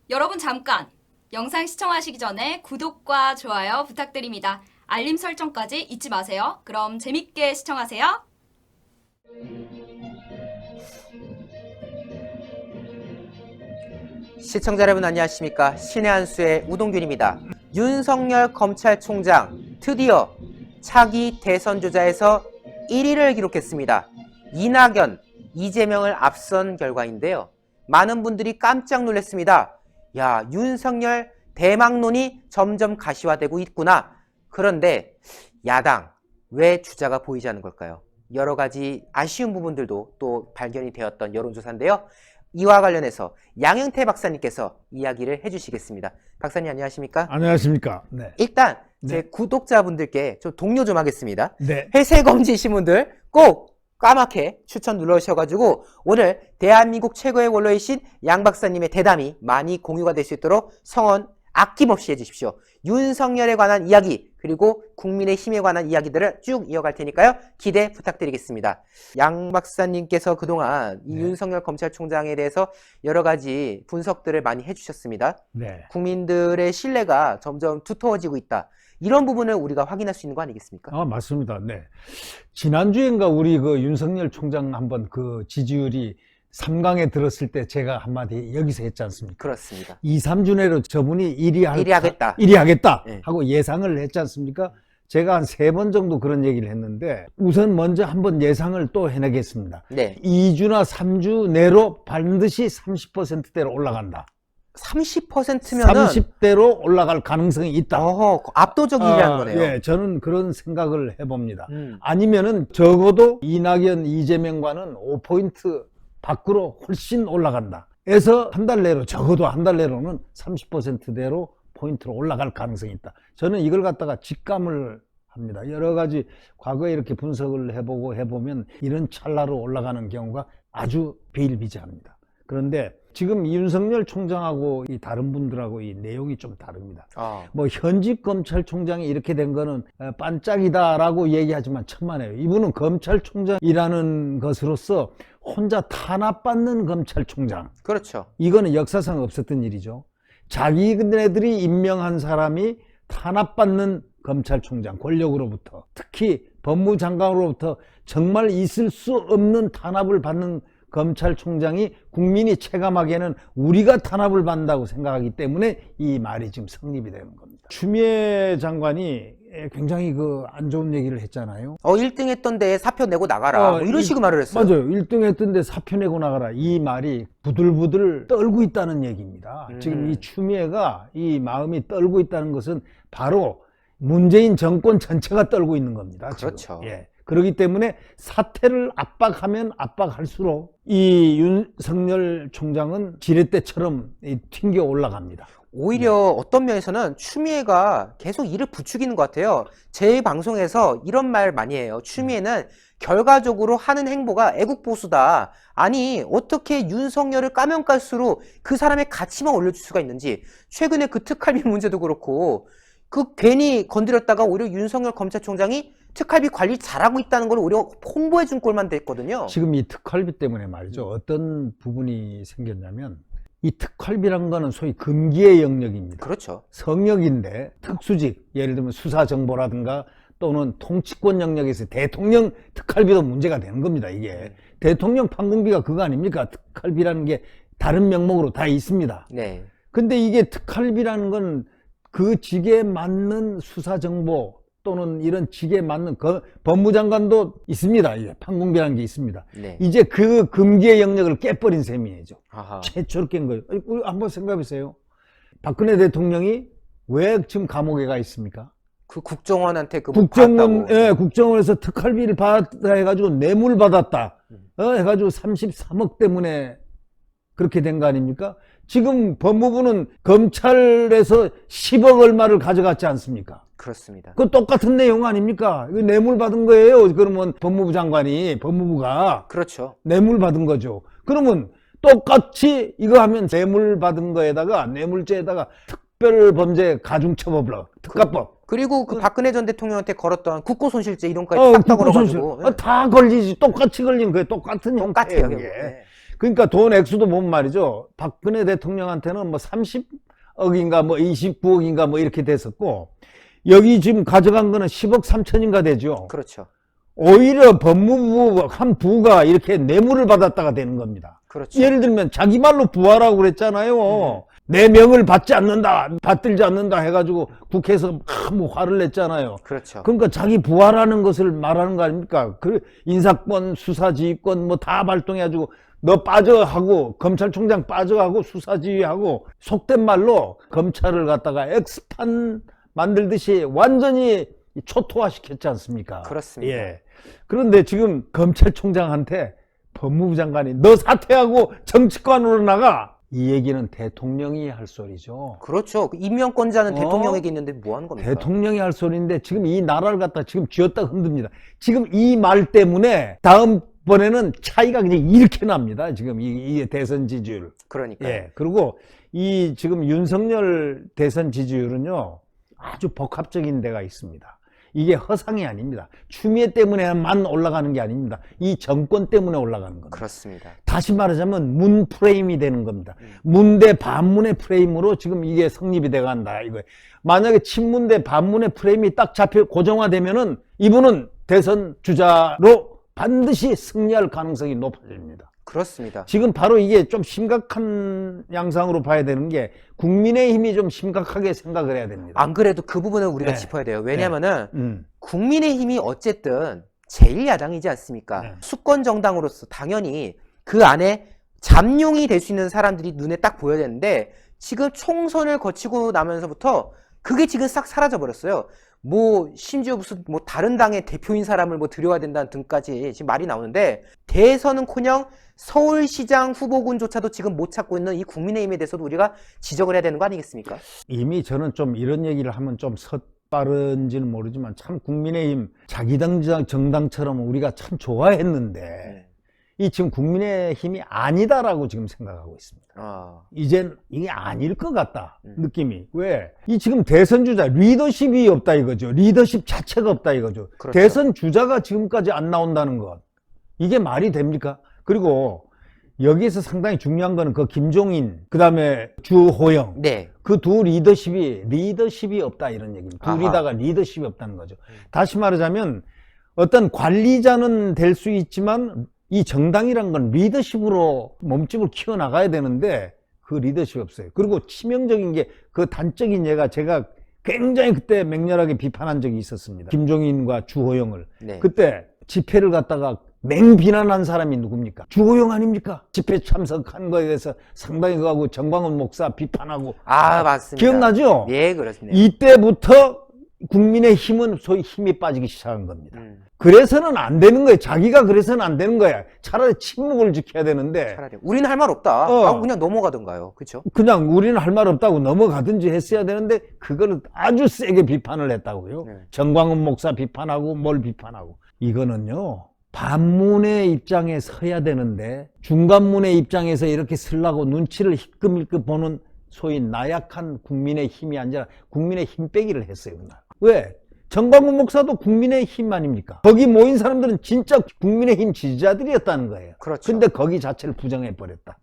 여러분 잠깐! 영상 시청하시기 전에 구독과 좋아요 부탁드립니다. 알림 설정까지 잊지 마세요. 그럼 재밌게 시청하세요. 시청자 여러분 안녕하십니까. 신의 한수의 우동균입니다. 윤석열 검찰총장 드디어 차기 대선주자에서 1위를 기록했습니다. 이낙연, 이재명을 앞선 결과인데요. 많은 분들이 깜짝 놀랐습니다. 야, 윤석열 대망론이 점점 가시화되고 있구나. 그런데 야당 왜 주자가 보이지 않는 걸까요? 여러 가지 아쉬운 부분들도 또 발견이 되었던 여론조사인데요. 이와 관련해서 양영태 박사님께서 이야기를 해주시겠습니다. 박사님 안녕하십니까? 안녕하십니까? 네. 일단 제 네. 구독자분들께 좀 독려 좀 하겠습니다. 네. 회색검지이신 분들 꼭 까맣게 추천 눌러주셔가지고 오늘 대한민국 최고의 원로이신 양 박사님의 대담이 많이 공유가 될 수 있도록 성원 아낌없이 해주십시오. 윤석열에 관한 이야기 그리고 국민의힘에 관한 이야기들을 쭉 이어갈 테니까요. 기대 부탁드리겠습니다. 양 박사님께서 그동안 이 네. 윤석열 검찰총장에 대해서 여러 가지 분석들을 많이 해주셨습니다. 네. 국민들의 신뢰가 점점 두터워지고 있다. 이런 부분을 우리가 확인할 수 있는 거 아니겠습니까? 맞습니다. 네. 지난주인가 우리 그 윤석열 총장 한번 그 지지율이 3강에 들었을 때 제가 한마디 여기서 했지 않습니까? 그렇습니다. 2, 3주 내로 저분이 1위 하겠다. 1위 하겠다 네. 하고 예상을 했지 않습니까? 제가 한 3번 정도 그런 얘기를 했는데 우선 먼저 한번 예상을 또 해내겠습니다. 네. 2주나 3주 내로 반드시 30%대로 올라간다. 30%면은 30대로 올라갈 가능성이 있다. 압도적이라는 거네요. 예, 저는 그런 생각을 해봅니다. 음. 아니면은 적어도 이낙연, 이재명과는 5포인트 밖으로 훨씬 올라간다. 해서 한 달 내로, 적어도 한 달 내로는 30%대로 포인트로 올라갈 가능성이 있다. 저는 이걸 갖다가 직감을 합니다. 여러 가지 과거에 이렇게 분석을 해보면 이런 찰나로 올라가는 경우가 아주 비일비재합니다. 그런데 지금 윤석열 총장하고 이 다른 분들하고 이 내용이 좀 다릅니다. 뭐 현직 검찰총장이 이렇게 된 거는 반짝이다라고 얘기하지만 천만에요. 이분은 검찰총장이라는 것으로서 혼자 탄압받는 검찰총장. 그렇죠. 이거는 역사상 없었던 일이죠. 자기네들이 임명한 사람이 탄압받는 검찰총장, 권력으로부터, 특히 법무장관으로부터 정말 있을 수 없는 탄압을 받는 검찰총장이 국민이 체감하기에는 우리가 탄압을 받는다고 생각하기 때문에 이 말이 지금 성립이 되는 겁니다. 추미애 장관이 굉장히 안 좋은 얘기를 했잖아요. 1등 했던 데에 사표 내고 나가라. 뭐 이런 식으로 말을 했어요. 맞아요. 1등 했던데 사표 내고 나가라. 이 말이 부들부들 떨고 있다는 얘기입니다. 지금 이 추미애가 이 마음이 떨고 있다는 것은 바로 문재인 정권 전체가 떨고 있는 겁니다. 그렇죠. 지금. 예. 그렇기 때문에 사태를 압박하면 압박할수록 이 윤석열 총장은 지렛대처럼 튕겨 올라갑니다. 오히려 어떤 면에서는 추미애가 계속 이를 부추기는 것 같아요. 제 방송에서 이런 말 많이 해요. 추미애는 결과적으로 하는 행보가 애국보수다. 아니 어떻게 윤석열을 까면 깔수록 그 사람의 가치만 올려줄 수가 있는지. 최근에 그 특활비 문제도 그렇고 괜히 건드렸다가 오히려 윤석열 검찰총장이 특활비 관리 잘하고 있다는 걸 오히려 홍보해준 꼴만 됐거든요. 지금 이 특활비 때문에 말이죠. 어떤 부분이 생겼냐면 이 특활비란 거는 소위 금기의 영역입니다. 그렇죠. 성역인데 특수직, 예를 들면 수사정보라든가 또는 통치권 영역에서 대통령 특활비도 문제가 되는 겁니다. 이게 대통령 판공비가 그거 아닙니까? 특활비라는 게 다른 명목으로 다 있습니다. 네. 근데 이게 특활비라는 건 그 직에 맞는 수사정보 또는 이런 직에 맞는 법무장관도 있습니다. 이게 판공비라는 게 있습니다. 네. 이제 그 금기의 영역을 깨버린 셈이죠. 아하. 최초로 깬 거예요. 우리 한번 생각해보세요. 박근혜 대통령이 왜 지금 감옥에 가 있습니까? 그 국정원한테 국정원에서 특활비를 받았다 해가지고 뇌물 받았다. 해가지고 33억 때문에 그렇게 된 거 아닙니까? 지금 법무부는 검찰에서 10억 얼마를 가져갔지 않습니까? 그렇습니다. 그 똑같은 내용 아닙니까? 이거 뇌물 받은 거예요. 그러면 법무부가 그렇죠. 뇌물 받은 거죠. 그러면 똑같이 이거 하면 뇌물 받은 거에다가 뇌물죄에다가 특별범죄 가중처벌법, 특가법. 그리고 그 박근혜 전 대통령한테 걸었던 국고손실죄 이런 거까지 싹 다 걸어가지고 다 걸리지. 똑같이 걸린 거예요. 똑같은 형태예요. 똑같아요. 네. 그러니까 돈 액수도 보면 말이죠. 박근혜 대통령한테는 뭐 30억인가 뭐 29억인가 뭐 이렇게 됐었고, 여기 지금 가져간 거는 10억 3천인가 되죠. 그렇죠. 오히려 법무부 한 부가 이렇게 뇌물을 받았다가 되는 겁니다. 그렇죠. 예를 들면 자기 말로 부하라고 그랬잖아요. 내 명을 받지 않는다, 받들지 않는다 해가지고 국회에서 뭐 화를 냈잖아요. 그렇죠. 그러니까 자기 부하라는 것을 말하는 거 아닙니까? 그 인사권, 수사지휘권 뭐 다 발동해가지고 너 빠져 하고 검찰총장 빠져 하고 수사지휘하고 속된 말로 검찰을 갖다가 엑스판 만들듯이 완전히 초토화 시켰지 않습니까? 그렇습니다. 예. 그런데 지금 검찰총장한테 법무부 장관이 너 사퇴하고 정치권으로 나가, 이 얘기는 대통령이 할 소리죠. 그렇죠. 임명권자는 대통령에게 있는데 뭐 하는 겁니까? 대통령이 할 소리인데 지금 이 나라를 갖다 지금 쥐었다 흔듭니다. 지금 이 말 때문에 다음번에는 차이가 그냥 이렇게 납니다. 지금 이 대선 지지율. 그러니까. 예. 그리고 이 지금 윤석열 대선 지지율은요, 아주 복합적인 데가 있습니다. 이게 허상이 아닙니다. 추미애 때문에만 올라가는 게 아닙니다. 이 정권 때문에 올라가는 겁니다. 그렇습니다. 다시 말하자면 문 프레임이 되는 겁니다. 문 대 반문의 프레임으로 지금 이게 성립이 돼 간다 이거예요. 만약에 친문 대 반문의 프레임이 딱 잡혀 고정화되면은 이분은 대선 주자로 반드시 승리할 가능성이 높아집니다. 그렇습니다. 지금 바로 이게 좀 심각한 양상으로 봐야 되는 게 국민의힘이 좀 심각하게 생각을 해야 됩니다. 안 그래도 그 부분은 우리가 네. 짚어야 돼요. 왜냐면은 네. 국민의힘이 어쨌든 제1야당이지 않습니까? 네. 수권 정당으로서 당연히 그 안에 잠룡이 될 수 있는 사람들이 눈에 딱 보여야 되는데 지금 총선을 거치고 나면서부터 그게 지금 싹 사라져 버렸어요. 뭐 심지어 무슨 뭐 다른 당의 대표인 사람을 뭐 들여야 된다는 등까지 지금 말이 나오는데, 대선은커녕 서울시장 후보군조차도 지금 못 찾고 있는 이 국민의힘에 대해서도 우리가 지적을 해야 되는 거 아니겠습니까? 이미 저는 좀 이런 얘기를 하면 좀 섣바른지는 모르지만 참 국민의힘 자기 당 정당처럼 우리가 참 좋아했는데 이 지금 국민의힘이 아니다라고 지금 생각하고 있습니다. 이젠 이게 아닐 것 같다 느낌이. 왜? 이 지금 대선 주자 리더십이 없다 이거죠. 리더십 자체가 없다 이거죠. 그렇죠. 대선 주자가 지금까지 안 나온다는 것, 이게 말이 됩니까? 그리고 여기에서 상당히 중요한 거는 그 김종인, 그 다음에 주호영, 네. 그 두 리더십이 없다 이런 얘기입니다. 둘이다가 리더십이 없다는 거죠. 다시 말하자면 어떤 관리자는 될 수 있지만 이 정당이란 건 리더십으로 몸집을 키워나가야 되는데 그 리더십이 없어요. 그리고 치명적인 게 그 단적인 예가 제가 굉장히 그때 맹렬하게 비판한 적이 있었습니다. 김종인과 주호영을. 네. 그때 집회를 갖다가 맹비난한 사람이 누굽니까? 주호영 아닙니까? 집회 참석한 거에 대해서 상당히 그하고 정광훈 목사 비판하고. 맞습니다. 기억나죠? 예, 그렇습니다. 이때부터 국민의 힘은 소위 힘이 빠지기 시작한 겁니다. 그래서는 안 되는 거예요. 자기가 그래서는 안 되는 거야. 차라리 침묵을 지켜야 되는데 차라리 우리는 할 말 없다. 하고 그냥 넘어가던가요. 그렇죠? 그냥 우리는 할 말 없다고 넘어가든지 했어야 되는데 그거를 아주 세게 비판을 했다고요. 네. 정광훈 목사 비판하고 뭘 비판하고. 이거는요, 반문의 입장에 서야 되는데 중간문의 입장에서 이렇게 쓰려고 눈치를 힐끔힐끔 보는 소위 나약한 국민의 힘이 아니라 국민의 힘 빼기를 했어요. 그날. 왜? 정광훈 목사도 국민의 힘 아닙니까? 거기 모인 사람들은 진짜 국민의 힘 지지자들이었다는 거예요. 그렇죠. 근데 거기 자체를 부정해버렸다.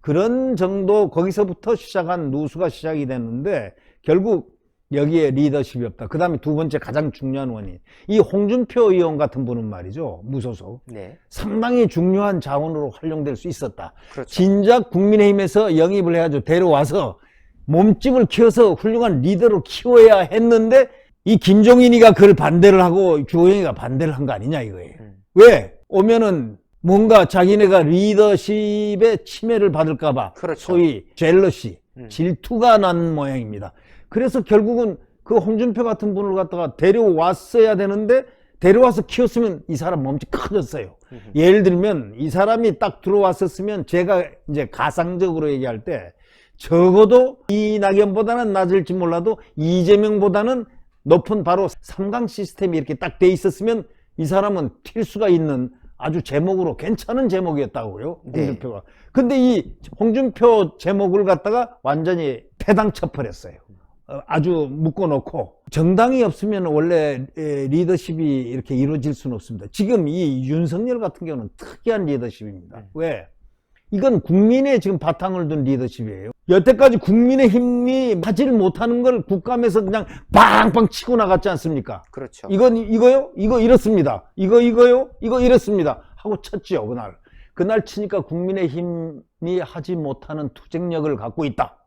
그런 정도, 거기서부터 시작한 누수가 시작이 됐는데 결국 여기에 리더십이 없다. 그 다음에 두 번째 가장 중요한 원인, 이 홍준표 의원 같은 분은 말이죠, 무소속, 네. 상당히 중요한 자원으로 활용될 수 있었다. 그렇죠. 진작 국민의힘에서 영입을 해가지고 데려와서 몸집을 키워서 훌륭한 리더로 키워야 했는데 이 김종인이가 그걸 반대를 하고 주호영이가 반대를 한 거 아니냐 이거예요. 왜? 오면은 뭔가 자기네가 리더십의 침해를 받을까봐, 그렇죠. 소위 젤러시, 질투가 난 모양입니다. 그래서 결국은 그 홍준표 같은 분을 갖다가 데려왔어야 되는데 데려와서 키웠으면 이 사람 몸집 커졌어요. 예를 들면 이 사람이 딱 들어왔었으면 제가 이제 가상적으로 얘기할 때 적어도 이낙연보다는 낮을지 몰라도 이재명보다는 높은 바로 3강 시스템이 이렇게 딱 돼 있었으면 이 사람은 튈 수가 있는 아주 제목으로 괜찮은 제목이었다고요. 홍준표가. 근데 이 홍준표 제목을 갖다가 완전히 패당 쳐버렸어요. 아주 묶어놓고. 정당이 없으면 원래 리더십이 이렇게 이루어질 수는 없습니다. 지금 이 윤석열 같은 경우는 특이한 리더십입니다. 왜? 이건 국민의 지금 바탕을 둔 리더십이에요. 여태까지 국민의힘이 하지를 못하는 걸 국감에서 그냥 빵빵 치고 나갔지 않습니까? 그렇죠. 이거요? 이거 이렇습니다. 이거요? 이거 이렇습니다. 하고 쳤지요, 그날. 그날 치니까 국민의힘이 하지 못하는 투쟁력을 갖고 있다.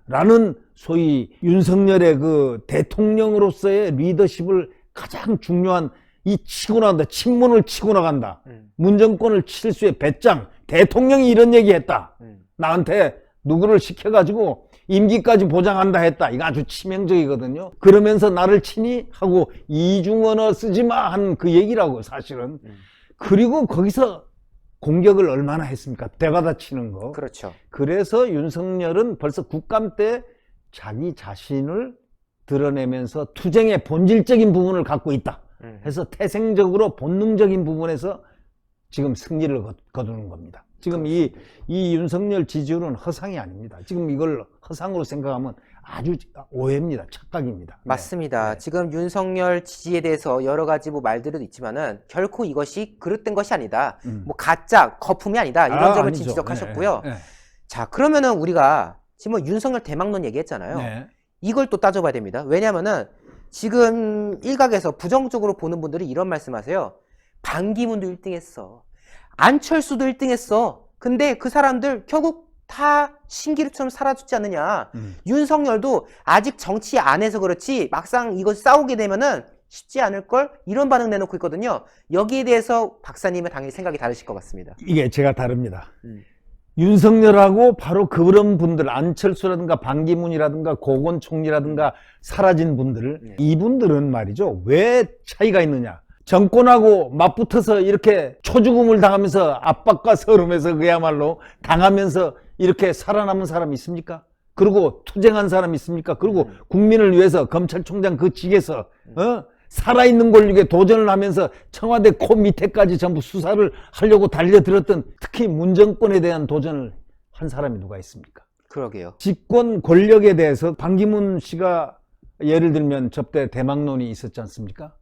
라는 소위 윤석열의 그 대통령으로서의 리더십을 가장 중요한 이 치고 나간다. 친문을 치고 나간다. 문정권을 칠수의 배짱. 대통령이 이런 얘기 했다. 나한테 누구를 시켜가지고 임기까지 보장한다 했다. 이거 아주 치명적이거든요. 그러면서 나를 치니? 하고 이중언어 쓰지 마 한 그 얘기라고 사실은. 그리고 거기서 공격을 얼마나 했습니까? 대받아 치는 거. 그렇죠. 그래서 윤석열은 벌써 국감 때 자기 자신을 드러내면서 투쟁의 본질적인 부분을 갖고 있다. 해서 태생적으로 본능적인 부분에서 지금 승리를 거두는 겁니다. 지금 이 윤석열 지지율은 허상이 아닙니다. 지금 이걸 허상으로 생각하면 아주 오해입니다. 착각입니다. 맞습니다. 네. 지금 윤석열 지지에 대해서 여러 가지 뭐 말들은 있지만은 결코 이것이 그릇된 것이 아니다. 뭐 가짜, 거품이 아니다. 이런 점을 아니죠. 지적하셨고요. 네, 네. 자, 그러면은 우리가 지금 뭐 윤석열 대망론 얘기했잖아요. 네. 이걸 또 따져봐야 됩니다. 왜냐면은 지금 일각에서 부정적으로 보는 분들이 이런 말씀하세요. 반기문도 1등 했어. 안철수도 1등 했어. 근데 그 사람들 결국 다 신기루처럼 사라졌지 않느냐. 윤석열도 아직 정치 안에서 그렇지 막상 이거 싸우게 되면은 쉽지 않을걸? 이런 반응 내놓고 있거든요. 여기에 대해서 박사님은 당연히 생각이 다르실 것 같습니다. 이게 제가 다릅니다. 윤석열하고 바로 그런 분들, 안철수라든가 반기문이라든가 고건 총리라든가 사라진 분들, 이분들은 말이죠. 왜 차이가 있느냐. 정권하고 맞붙어서 이렇게 초죽음을 당하면서 압박과 서름에서 그야말로 당하면서 이렇게 살아남은 사람이 있습니까? 그리고 투쟁한 사람이 있습니까? 그리고 국민을 위해서 검찰총장 그 직에서 살아있는 권력에 도전을 하면서 청와대 코 밑에까지 전부 수사를 하려고 달려들었던 특히 문정권에 대한 도전을 한 사람이 누가 있습니까? 그러게요. 집권 권력에 대해서 반기문 씨가 예를 들면 접대 대망론이 있었지 않습니까?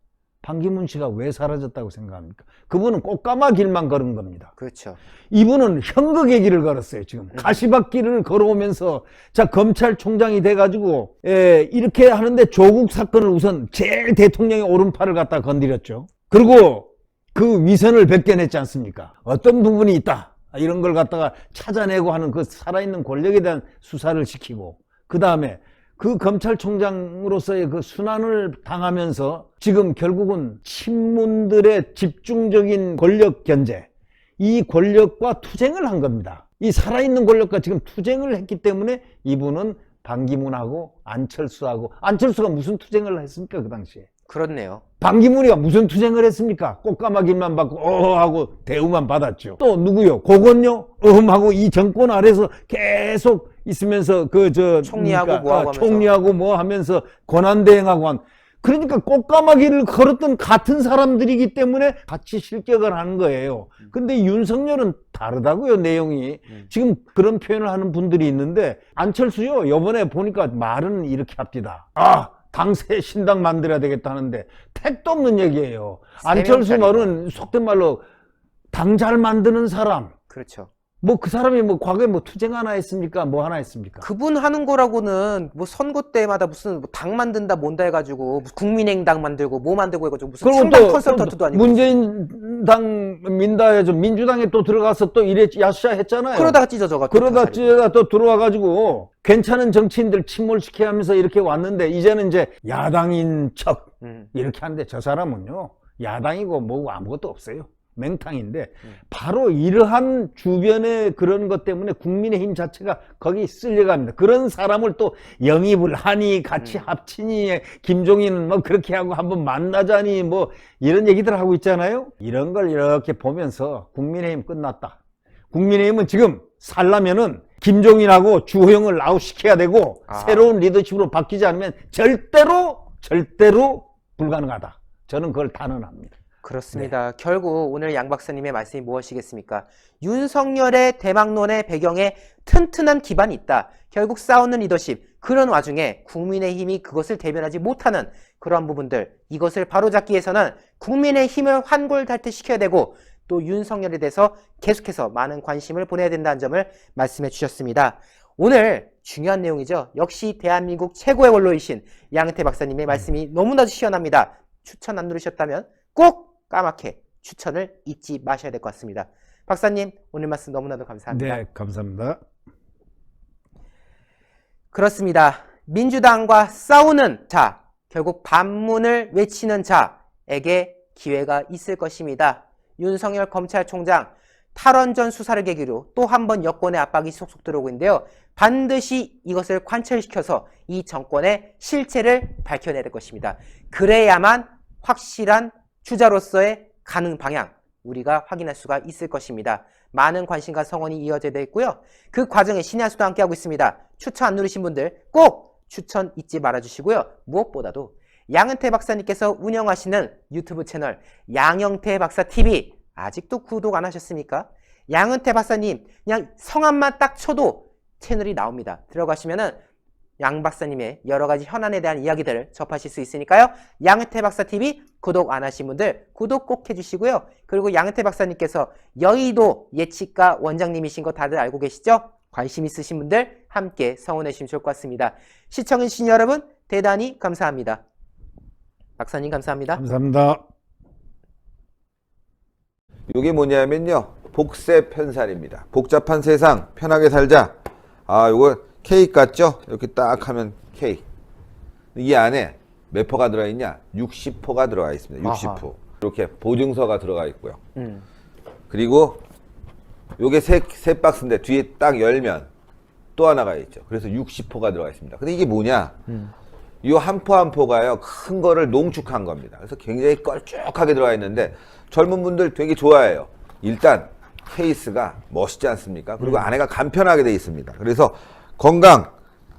반기문 씨가 왜 사라졌다고 생각합니까? 그분은 꽃가마 길만 걸은 겁니다. 그렇죠. 이분은 현극의 길을 걸었어요. 지금 가시밭길을 걸어오면서 자 검찰총장이 돼가지고 이렇게 하는데 조국 사건을 우선 제일 대통령의 오른팔을 갖다 건드렸죠. 그리고 그 위선을 벗겨냈지 않습니까? 어떤 부분이 있다 이런 걸 갖다가 찾아내고 하는 그 살아있는 권력에 대한 수사를 시키고 그 다음에 그 검찰총장으로서의 그 순환을 당하면서 지금 결국은 친문들의 집중적인 권력 견제, 이 권력과 투쟁을 한 겁니다. 이 살아있는 권력과 지금 투쟁을 했기 때문에 이분은 반기문하고 안철수가 무슨 투쟁을 했습니까? 그 당시에. 그렇네요. 반기문이가 무슨 투쟁을 했습니까? 꽃가마길만 받고 하고 대우만 받았죠. 또 누구요? 고건요? 하고 이 정권 아래서 계속 있으면서 총리하고 뭐 하고 총리하고 뭐 하면서 권한대행하고 한 그러니까 꽃가마길을 걸었던 같은 사람들이기 때문에 같이 실격을 하는 거예요. 근데 윤석열은 다르다고요, 내용이. 지금 그런 표현을 하는 분들이 있는데 안철수요, 요번에 보니까 말은 이렇게 합디다. 당새 신당 만들어야 되겠다 하는데 택도 없는 얘기예요. 안철수 말은 속된 말로 당 잘 만드는 사람. 그렇죠. 뭐 그 사람이 뭐 과거에 뭐 투쟁 하나 했습니까? 뭐 하나 했습니까? 그분 하는 거라고는 뭐 선거 때마다 무슨 뭐 당 만든다 뭔다 해가지고 국민의당 만들고 뭐 만들고 해가지고 무슨 창당 컨설턴트도 아니고 문재인 당 민다해서 민주당에 또 들어가서 또 이래 야샤 했잖아요. 그러다가 찢어져가 그러다 찢어가 또 들어와가지고 괜찮은 정치인들 침몰시켜 하면서 이렇게 왔는데 이제는 이제 야당인 척 이렇게 하는데 저 사람은요 야당이고 뭐고 아무것도 없어요. 맹탕인데 바로 이러한 주변의 그런 것 때문에 국민의힘 자체가 거기 쓸려갑니다. 그런 사람을 또 영입을 하니 같이 합치니 김종인은 뭐 그렇게 하고 한번 만나자니 뭐 이런 얘기들 하고 있잖아요. 이런 걸 이렇게 보면서 국민의힘 끝났다. 국민의힘은 지금 살려면은 김종인하고 주호영을 아웃시켜야 되고 새로운 리더십으로 바뀌지 않으면 절대로 불가능하다. 저는 그걸 단언합니다. 그렇습니다. 네. 결국 오늘 양 박사님의 말씀이 무엇이겠습니까? 윤석열의 대망론의 배경에 튼튼한 기반이 있다. 결국 싸우는 리더십, 그런 와중에 국민의힘이 그것을 대변하지 못하는 그러한 부분들, 이것을 바로잡기 위해서는 국민의힘을 환골탈퇴시켜야 되고 또 윤석열에 대해서 계속해서 많은 관심을 보내야 된다는 점을 말씀해 주셨습니다. 오늘 중요한 내용이죠. 역시 대한민국 최고의 원로이신 양은태 박사님의 말씀이 너무나도 시원합니다. 추천 안 누르셨다면 꼭 까맣게 추천을 잊지 마셔야 될 것 같습니다. 박사님, 오늘 말씀 너무나도 감사합니다. 네, 감사합니다. 그렇습니다. 민주당과 싸우는 자, 결국 반문을 외치는 자에게 기회가 있을 것입니다. 윤석열 검찰총장 탈원전 수사를 계기로 또 한 번 여권의 압박이 속속 들어오고 있는데요. 반드시 이것을 관철시켜서 이 정권의 실체를 밝혀내야 될 것입니다. 그래야만 확실한 주자로서의 가는 방향, 우리가 확인할 수가 있을 것입니다. 많은 관심과 성원이 이어져 있고요. 그 과정에 신의 한 수도 함께하고 있습니다. 추천 안 누르신 분들 꼭 추천 잊지 말아주시고요. 무엇보다도 양은태 박사님께서 운영하시는 유튜브 채널 양영태 박사 TV 아직도 구독 안 하셨습니까? 양은태 박사님 그냥 성함만 딱 쳐도 채널이 나옵니다. 들어가시면은 양 박사님의 여러 가지 현안에 대한 이야기들을 접하실 수 있으니까요. 양은태 박사 TV 구독 안 하신 분들 구독 꼭 해주시고요. 그리고 양은태 박사님께서 여의도 예치과 원장님이신 거 다들 알고 계시죠? 관심 있으신 분들 함께 성원해 주시면 좋을 것 같습니다. 시청해주신 여러분 대단히 감사합니다. 박사님 감사합니다. 감사합니다. 이게 뭐냐면요. 복세 편살입니다. 복잡한 세상 편하게 살자. 아, 요거 케이크 같죠? 이렇게 딱 하면 케이크. 이 안에 몇 포가 들어있냐? 60포가 들어가 있습니다. 60포. 아하. 이렇게 보증서가 들어가 있고요. 그리고 요게 세 박스인데 뒤에 딱 열면 또 하나가 있죠. 그래서 60포가 들어가 있습니다. 근데 이게 뭐냐? 이 한 포 한 포가요. 큰 거를 농축한 겁니다. 그래서 굉장히 걸쭉하게 들어가 있는데 젊은 분들 되게 좋아해요. 일단 케이스가 멋있지 않습니까? 그리고 안에가 간편하게 돼 있습니다. 그래서 건강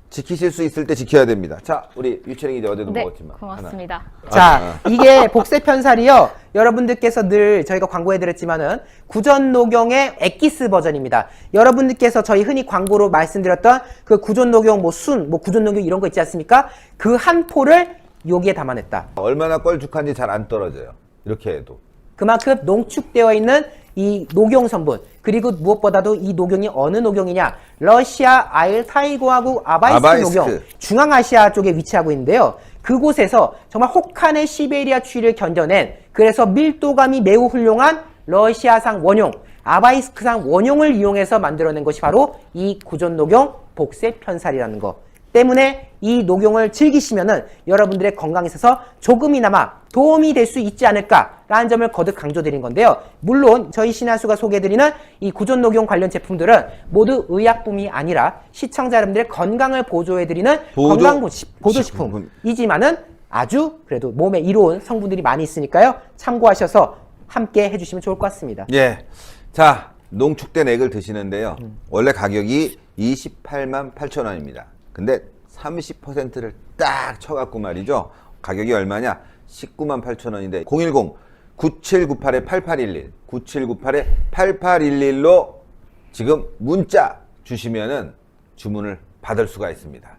지키실 수 있을 때 지켜야 됩니다. 자, 우리 유채랭이 이제 어제도 네, 먹었지만 고맙습니다. 자, 이게 복세편살이요. 여러분들께서 늘 저희가 광고해드렸지만은 구전녹용의 엑기스 버전입니다. 여러분들께서 저희 흔히 광고로 말씀드렸던 그 구전녹용 뭐 순, 뭐 구전녹용 이런 거 있지 않습니까? 그 한 포를 여기에 담아냈다. 얼마나 걸쭉한지 잘 안 떨어져요. 이렇게 해도. 그만큼 농축되어 있는 이 녹용 성분, 그리고 무엇보다도 이 녹용이 어느 녹용이냐? 러시아 알타이고하고 아바이스크 아바이스크. 녹용, 중앙아시아 쪽에 위치하고 있는데요. 그곳에서 정말 혹한의 시베리아 추위를 견뎌낸, 그래서 밀도감이 매우 훌륭한 러시아산 원용, 아바이스크산 원용을 이용해서 만들어낸 것이 바로 이 구전녹용 복세편살이라는 거. 때문에 이 녹용을 즐기시면은 여러분들의 건강에 있어서 조금이나마 도움이 될 수 있지 않을까라는 점을 거듭 강조드린 건데요. 물론 저희 신하수가 소개해드리는 이 구전녹용 관련 제품들은 모두 의약품이 아니라 시청자 여러분들의 건강을 보조해드리는 보조식품이지만은 아주 그래도 몸에 이로운 성분들이 많이 있으니까요. 참고하셔서 함께 해주시면 좋을 것 같습니다. 예. 자, 농축된 액을 드시는데요. 원래 가격이 28만 8천 원입니다. 근데 30%를 딱 쳐갖고 말이죠. 가격이 얼마냐? 19만 8천 원인데 010-9798-8811 9798-8811로 지금 문자 주시면은 주문을 받을 수가 있습니다.